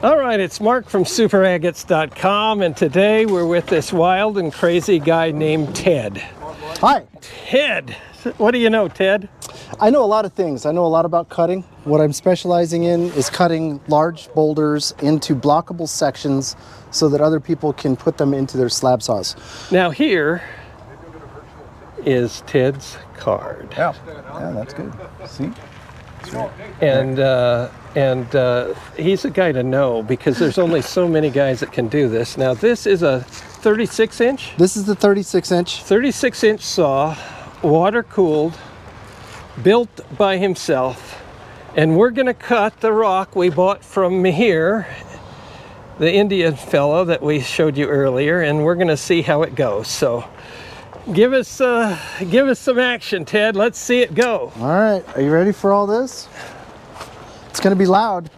All right, it's Mark from superagates.com, and today we're with this wild and crazy guy named Ted. Hi. Ted, what do you know, Ted? I know a lot of things. I know a lot about cutting. What I'm specializing in is cutting large boulders into blockable sections so that other people can put them into their slab saws. Now here is Ted's card. Yeah, that's good. See? And he's a guy to know because there's only so many guys that can do this. Now this is a 36 inch? This is the 36 inch. 36 inch saw, water cooled, built by himself. And we're gonna cut the rock we bought from here, the Indian fellow that we showed you earlier, and we're gonna see how it goes. So give us some action, Ted. Let's see it go. All right, are you ready for all this? It's gonna be loud.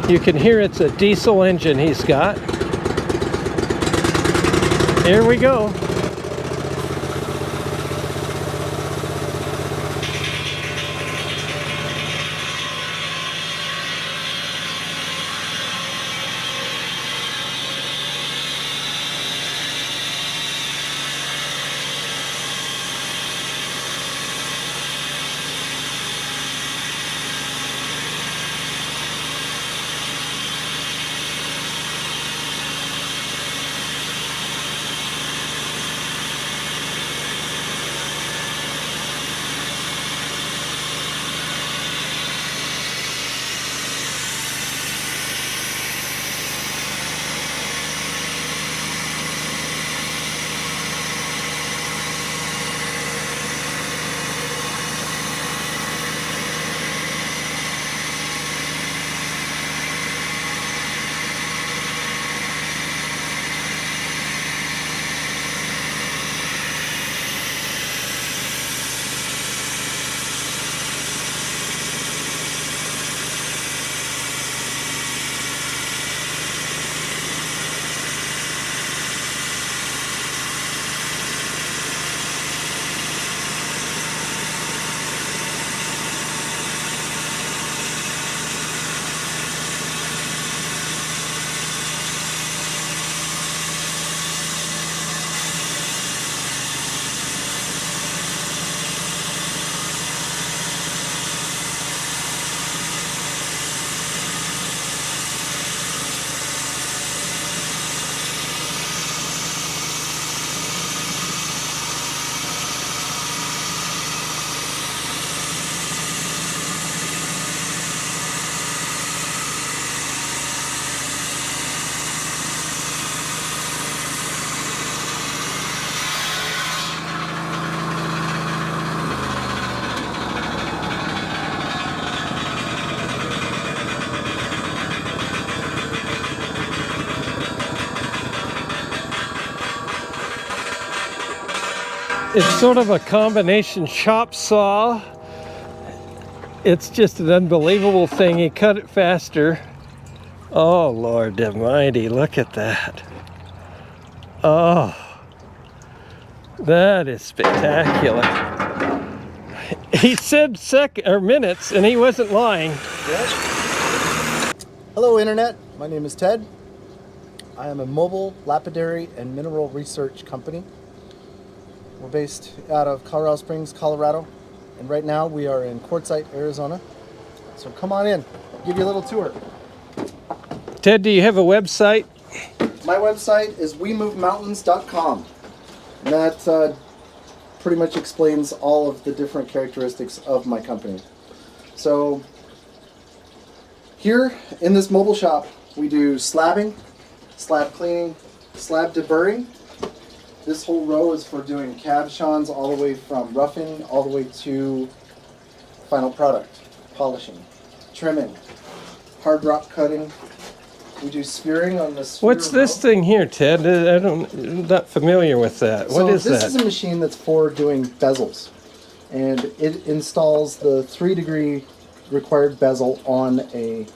You can hear it's a diesel engine he's got. Here we go. It's sort of a combination chop saw. It's just an unbelievable thing. He cut it faster. Oh, Lord Almighty, look at that. Oh, that is spectacular. He said minutes, and he wasn't lying. Hello, Internet. My name is Ted. I am a mobile lapidary and mineral research company. We're based out of Colorado Springs, Colorado, and right now we are in Quartzsite, Arizona. So come on in, I'll give you a little tour. Ted, do you have a website? My website is wemovemountains.com. And that pretty much explains all of the different characteristics of my company. So here in this mobile shop, we do slabbing, slab cleaning, slab deburring. This whole row is for doing cabochons all the way from roughing all the way to final product, polishing, trimming, hard rock cutting, We do spearing on this. What's this thing here, Ted? I'm not familiar with that. What is this that? is a machine that's for doing bezels, and it installs the 3-degree required bezel on a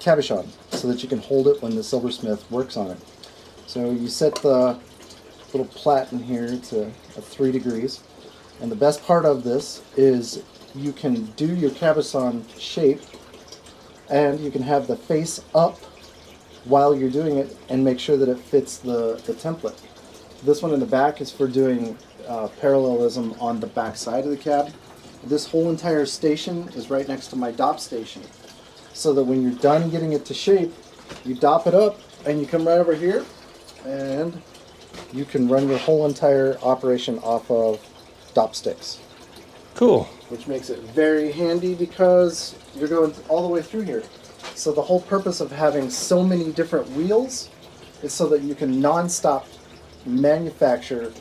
cabochon so that you can hold it when the silversmith works on it. So you set the little plat in here to 3 degrees, and the best part of this is you can do your cabochon shape, and you can have the face up while you're doing it and make sure that it fits the template. This one in the back is for doing parallelism on the back side of the cab. This whole entire station is right next to my DOP station, so that when you're done getting it to shape, you DOP it up and you come right over here and you can run your whole entire operation off of DOP sticks. Cool. Which makes it very handy because you're going all the way through here. So the whole purpose of having so many different wheels is so that you can non-stop manufacture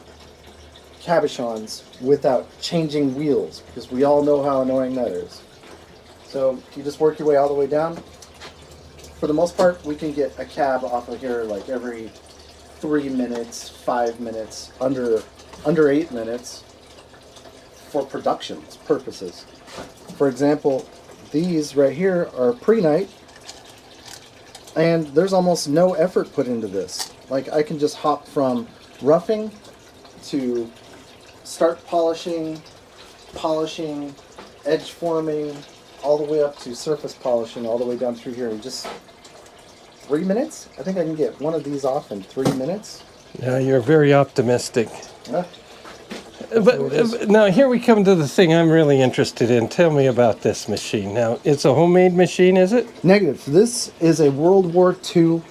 cabochons without changing wheels, because we all know how annoying that is. So you just work your way all the way down. For the most part, we can get a cab off of here like every 3 minutes, 5 minutes, under 8 minutes for production purposes. For example, these right here are pre-night, and there's almost no effort put into this. Like, I can just hop from roughing to start polishing, edge forming, all the way up to surface polishing, all the way down through here in just 3 minutes. I think I can get one of these off in 3 minutes. Yeah, you're very optimistic. Yeah. But now here we come to the thing I'm really interested in. Tell me about this machine. Now, it's a homemade machine, is it? Negative. This is a World War II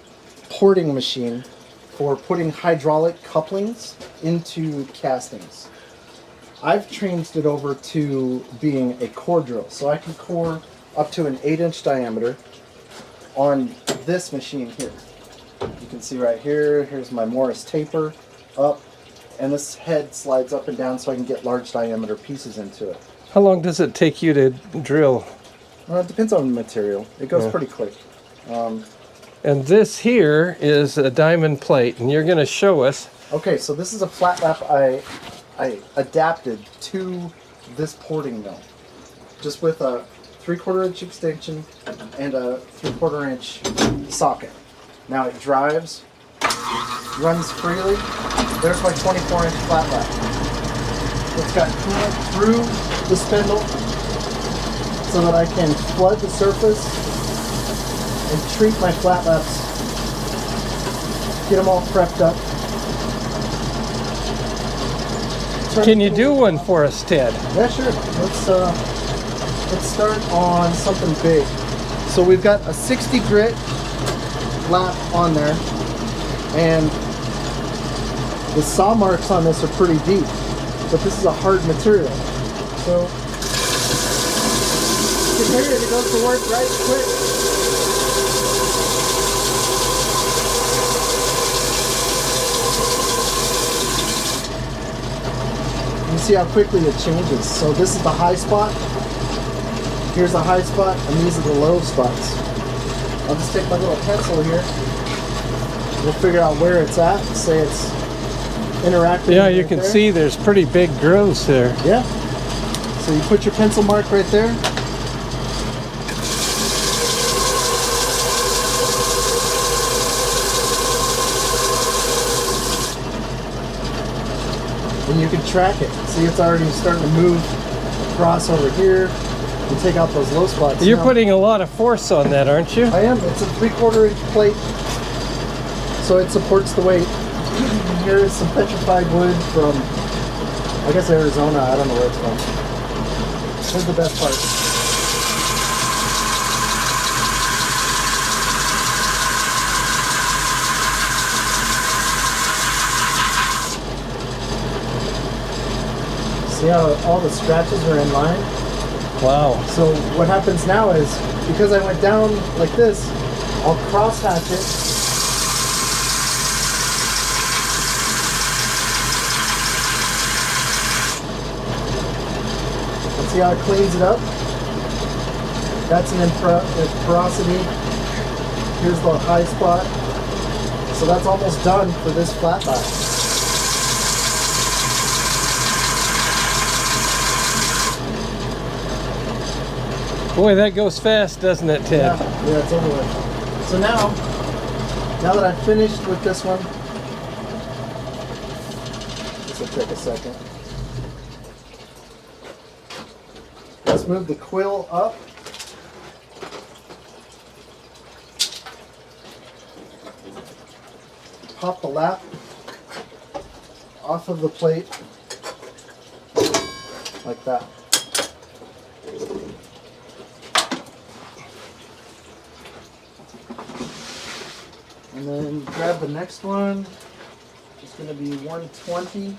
porting machine for putting hydraulic couplings into castings. I've changed it over to being a core drill, so I can core up to an 8-inch diameter on this machine here. You can see right here, here's my Morris taper up, and this head slides up and down so I can get large diameter pieces into it. How long does it take you to drill? Well, it depends on the material. It goes pretty quick. And this here is a diamond plate, and you're going to show us. Okay, so this is a flat lap I adapted to this porting mill, just with a 3/4 inch extension and a 3/4 inch socket. Now it drives, runs freely. There's my 24-inch flat lap. It's got coolant through the spindle so that I can flood the surface and treat my flat laps, get them all prepped up. Can you do one for us, Ted? Yeah, sure. Let's start on something big. So we've got a 60 grit lap on there, and the saw marks on this are pretty deep, but this is a hard material. So get ready to go to work right quick. You see how quickly it changes. So this is the high spot. Here's the high spot, and these are the low spots. I'll just take my little pencil here. We'll figure out where it's at. Say it's interacting. Yeah, you right can there. see there's pretty big grooves there. Yeah. So you put your pencil mark right there. And you can track it. See, it's already starting to move across over here and take out those low spots. You're Now, putting a lot of force on that, aren't you? I am. It's a 3/4 inch plate, so it supports the weight. Here is some petrified wood from, I guess, Arizona. I don't know where it's from. Here's the best part. See how all the scratches are in line? Wow. So what happens now is, because I went down like this, I'll cross hatch it. And see how it cleans it up? That's an porosity. Here's the high spot. So that's almost done for this flat back. Boy, that goes fast, doesn't it, Ted? Yeah, it's over with. So now that I've finished with this one, this will take a second. Let's move the quill up. Pop the lap off of the plate like that. And then grab the next one. It's going to be 120.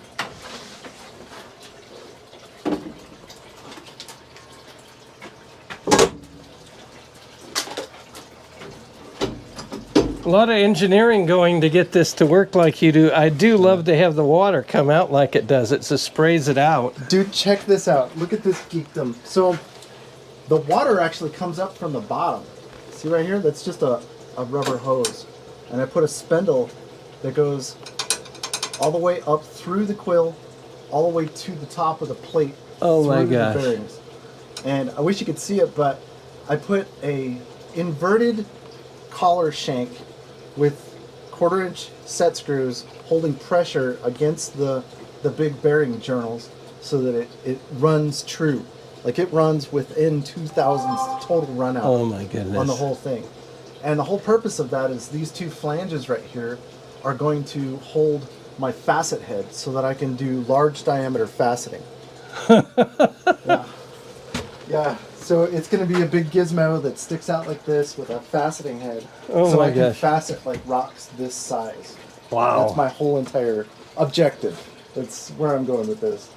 A lot of engineering going to get this to work like you do. I do love to have the water come out like it does. It just sprays it out. Dude, check this out. Look at this geekdom. So the water actually comes up from the bottom. See right here? That's just a rubber hose. And I put a spindle that goes all the way up through the quill, all the way to the top of the plate. Oh my through the gosh. bearings. And I wish you could see it, but I put a inverted collar shank with 1/4 inch set screws holding pressure against the big bearing journals so that it runs true. Like it runs within 2 thousandths total run out Oh my goodness. on the whole thing. And the whole purpose of that is these two flanges right here are going to hold my facet head so that I can do large diameter faceting. Yeah. Yeah. So it's going to be a big gizmo that sticks out like this with a faceting head. Oh so my I can gosh. facet like rocks this size. Wow. That's my whole entire objective. That's where I'm going with this.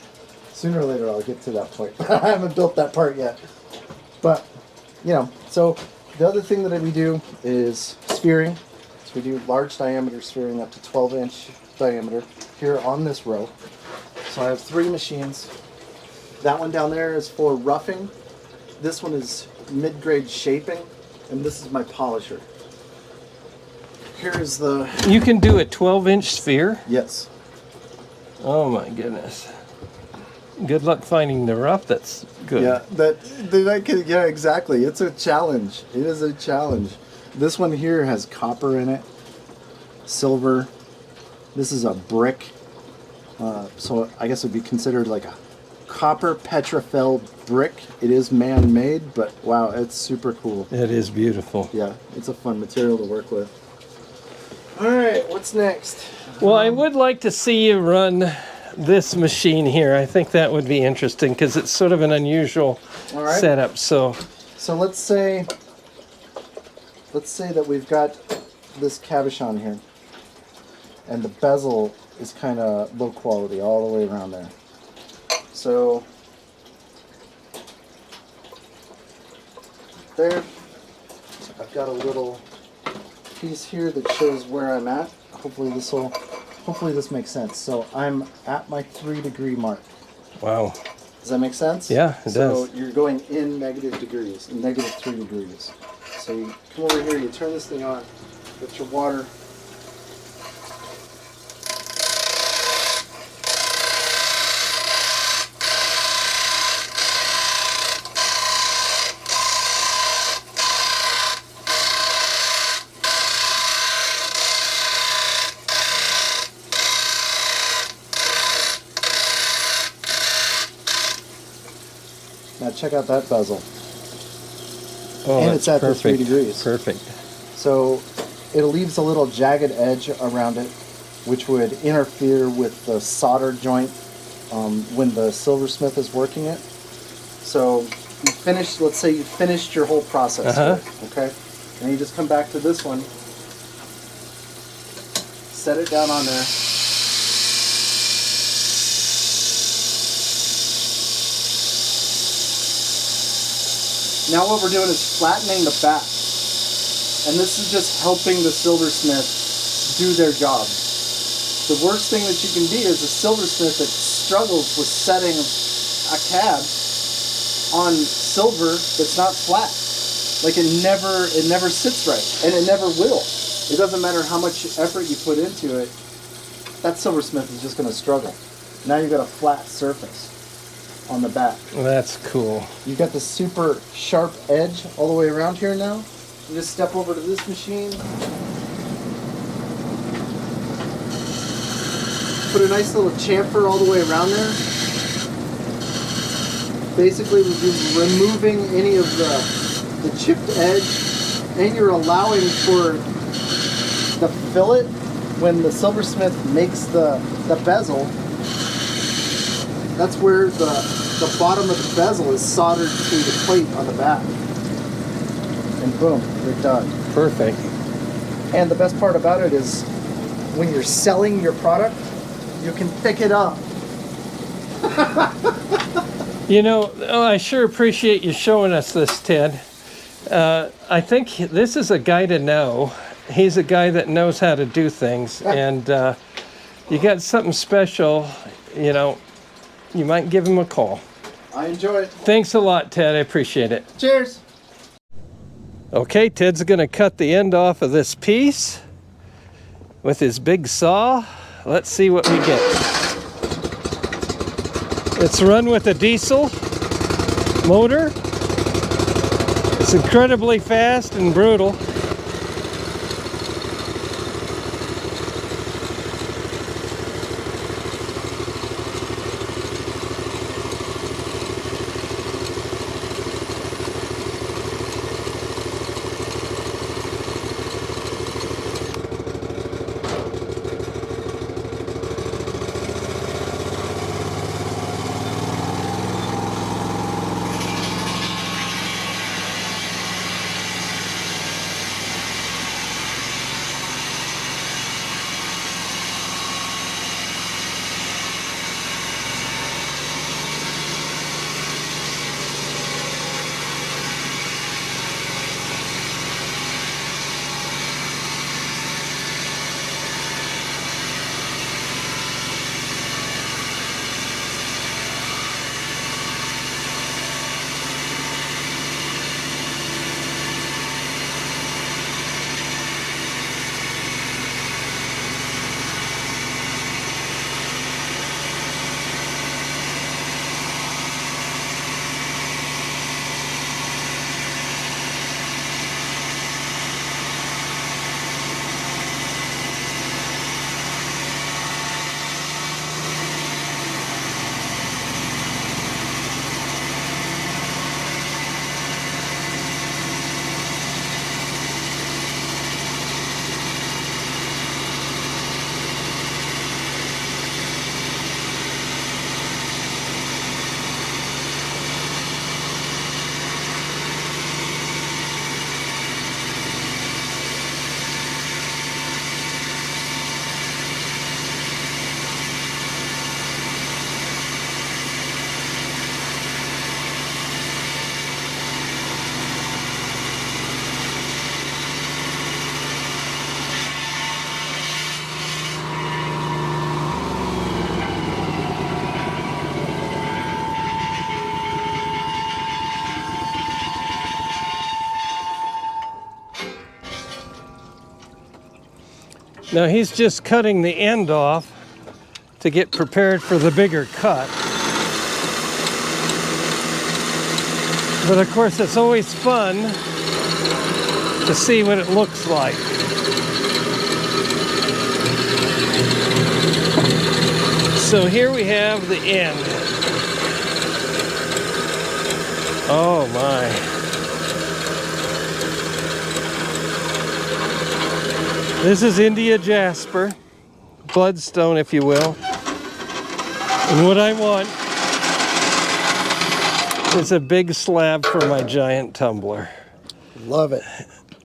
Sooner or later I'll get to that point. I haven't built that part yet. But, you know, so the other thing that we do is sphering. So we do large diameter sphering up to 12-inch diameter here on this row. So I have 3 machines. That one down there is for roughing. This one is mid-grade shaping, and this is my polisher. Here's the... You can do a 12-inch sphere? Yes. Oh my goodness. Good luck finding the rough that's good. Yeah, yeah, exactly. It's a challenge. It is a challenge. This one here has copper in it, silver. This is a brick. So I guess it would be considered like a copper petrifeld brick. It is man-made, but wow, it's super cool. It is beautiful. Yeah, it's a fun material to work with. All right, what's next? Well, I would like to see you run this machine here. I think that would be interesting because it's sort of an unusual All right. setup. So let's say that we've got this cabochon here, and the bezel is kind of low quality all the way around there. So there, I've got a little piece here that shows where I'm at. Hopefully this makes sense. So I'm at my 3-degree mark. wow. Does that make sense? Yeah, it So does. you're going in negative degrees, negative 3 degrees. So you come over here, you turn this thing on with your water. Now check out that bezel. Oh, And that's it's at the 3 perfect. degrees. Perfect. So it leaves a little jagged edge around it, which would interfere with the solder joint when the silversmith is working it. So you finished, let's say you finished your whole process here, okay? And you just come back to this one, set it down on there. Now what we're doing is flattening the back. And this is just helping the silversmith do their job. The worst thing that you can be is a silversmith that struggles with setting a cab on silver that's not flat. Like it never sits right, and it never will. It doesn't matter how much effort you put into it. That silversmith is just going to struggle. Now you've got a flat surface on the back. That's cool. You've got the super sharp edge all the way around here now. You just step over to this machine. Put a nice little chamfer all the way around there. Basically, we're removing any of the chipped edge, and you're allowing for the fillet when the silversmith makes the bezel. That's where the bottom of the bezel is soldered to the plate on the back. And boom, you're done. Perfect. And the best part about it is when you're selling your product, you can pick it up. You know, I sure appreciate you showing us this, Ted. I think this is a guy to know. He's a guy that knows how to do things. And you got something special, you know, you might give him a call. I enjoy it. Thanks a lot, Ted. I appreciate it. Cheers. Okay, Ted's going to cut the end off of this piece with his big saw. Let's see what we get. It's run with a diesel motor. It's incredibly fast and brutal. Now he's just cutting the end off to get prepared for the bigger cut. But of course it's always fun to see what it looks like. So here we have the end. Oh my. This is India jasper, bloodstone if you will. And what I want is a big slab for my giant tumbler. Love it.